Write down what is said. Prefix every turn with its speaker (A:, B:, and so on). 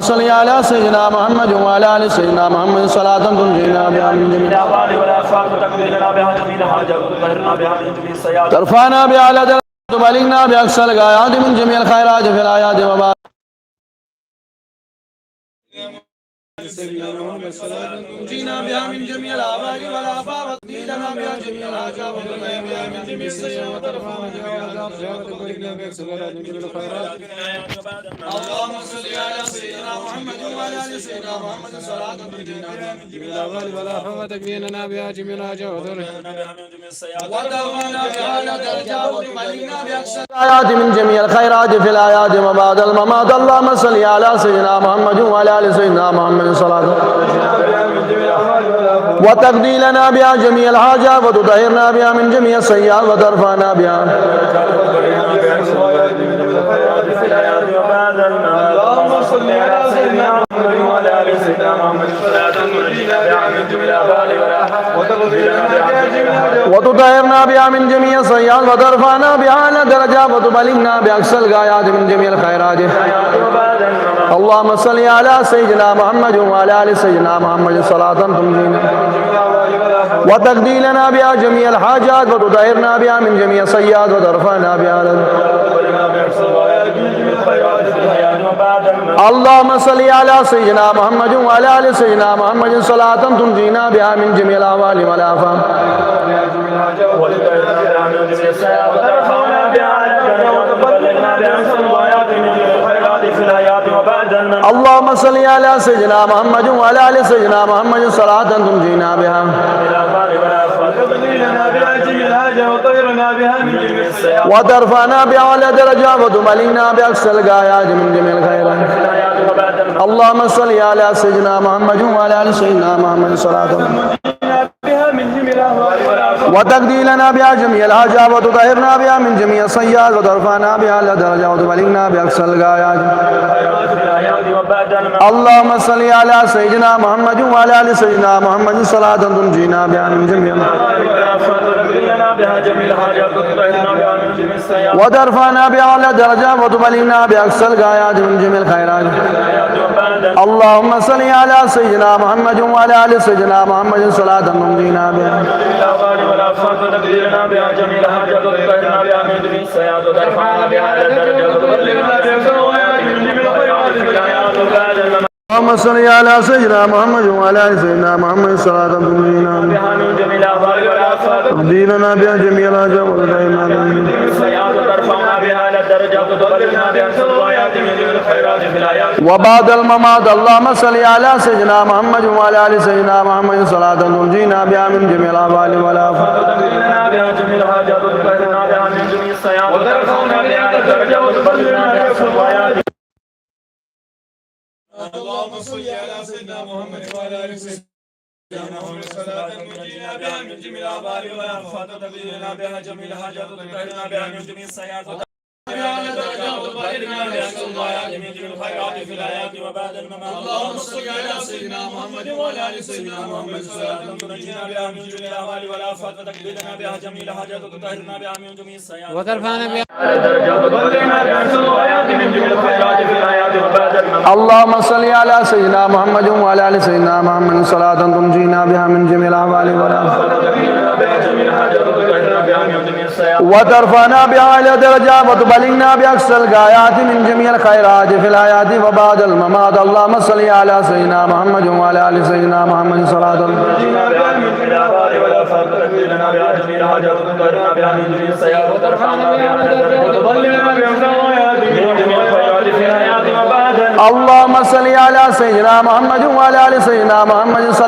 A: صل على سيدنا محمد وعلى ال سيدنا محمد صلاة تنجينا بها من جميع الأهوال والآفات وتقضينا بها جميع الحاجات وتطهرنا بها من جميع السيئات ترفعنا بها على درجات وتبلغنا بأقصى الغايات من جميع الخيرات في الآيات وبعد سيدنا محمد صلاة تنجينا بها من جميع الآباء والآفات وتقضينا بها جميع الحاجات وتطهرنا بها من جميع السيئات وترفعنا بها على درجات وتبلغنا بأقصى الغايات من جميع الخيرات. اللهم صل على سيدنا محمد وعلى ال سيدنا محمد صلاة تنجينا بها من جميع الأهوال والآفات وتكفينا بها جميع الحاجات وتطهرنا بها من جميع السيئات وترفعنا بها على درجات وتبلغنا بأقصى الغايات من جميع الخيرات في الآيات وبعد الممات. اللهم صل على سيدنا محمد وعلى ال سيدنا محمد صلاة وتقضي لنا بها جميع الحاجات وتطهرنا بها من جميع السيئات وترفعنا بها. اللهم صل على سيدنا محمد وعلى ال سيدنا محمد صلاة تنجينا بها من جميع الآباء والآفات وتطهرنا بها من جميع السيئات وترفعنا بها على درجات وتبلغنا بأقصى الغايات من جميع الخيرات. اللهم صل على سيدنا محمد وعلى ال سيدنا محمد صلاة تنجينا وتقضي لنا بها جميع الحاجات وتطهرنا بها من جميع السيئات وترفعنا بها. اللهم صل على سيدنا محمد وعلى ال سيدنا محمد صلاة تنجينا بها من جميع الأهوال والآفات اللهم صل على سيدنا محمد وعلى ال سيدنا محمد صلاة تنجينا بها وترفعنا بها على درجات وتبلغنا بأقصى الغايات من جميع الخيرات. اللهم صل على سيدنا محمد وعلى ال سيدنا محمد صلاة وتقضي لنا بها جميع الحاجات وتطهرنا بها من جميع السيئات وترفعنا بها على درجات وتبلغنا بأقصى الغايات. اللهم صل على سيدنا محمد وعلى ال سيدنا محمد صلاة تنجينا بها من جميع وترفعنا بها على درجات وتبلغنا بأقصى الغايات من جميع الخيرات. اللهم صل على سيدنا محمد وعلى ال سيدنا محمد صلاة تنجينا بها اللهم صل على سيدنا محمد وعلى ال سيدنا محمد صلاة تنجينا بها من جميع الأهوال والآفات وتقضينا بها جميع الحاجات وتطهرنا بها من جميع السيئات وترفعنا بها على الدرجات وتبلغنا بأقصى الغايات من جميع الخيرات في الآيات وبعد الممات. اللهم صل على سيدنا محمد وعلى ال سيدنا محمد صلاة تنجينا بها من جميع الأهوال والآفات وتقضينا بها جميع الحاجات وتطهرنا بها من جميع السيئات وترفعنا بها على الدرجات وتبلغنا بأقصى الغايات. اللهم صل على سيدنا محمد وعلى ال سيدنا محمد صلاة تنجينا بها من جميع الآباء والآفات وتقضينا بها جميع الحاجات وتطهرنا بها من جميع السيئات على درجات وتبلغنا بأقصى الغايات من جميع الخيرات في الآيات وبعد الممات. اللهم صل على سيدنا محمد وعلى ال سيدنا محمد صلاة تنجينا بها من جميع الأهوال والآفات وتقضينا بها جميع الحاجات وتطهرنا بها من جميع السيئات وترفعنا بها على درجات وتبلغنا بأقصى الغايات من جميع الخيرات في الآيات وبعد الممات. اللهم صل على سيدنا محمد وعلى ال سيدنا محمد صلاة تنجينا بها من جميع الأهوال والآفات وترفعنا بها على درجات وتبلغنا بأقصى الغايات من جميع الخيرات في الآيات وبعد الممات. اللهم صل على سيدنا محمد وعلى ال سيدنا محمد صلاة تنجينا بها من جميع الأهوال والآفات وتكفينا بها جميع الحاجات وتطهرنا بها من جميع السيئات وترفعنا بها على درجات وتبلغنا بأقصى الغايات من جميع الخيرات في الآيات وبعد. اللهم صل على سيدنا محمد وعلى ال سيدنا محمد صلاة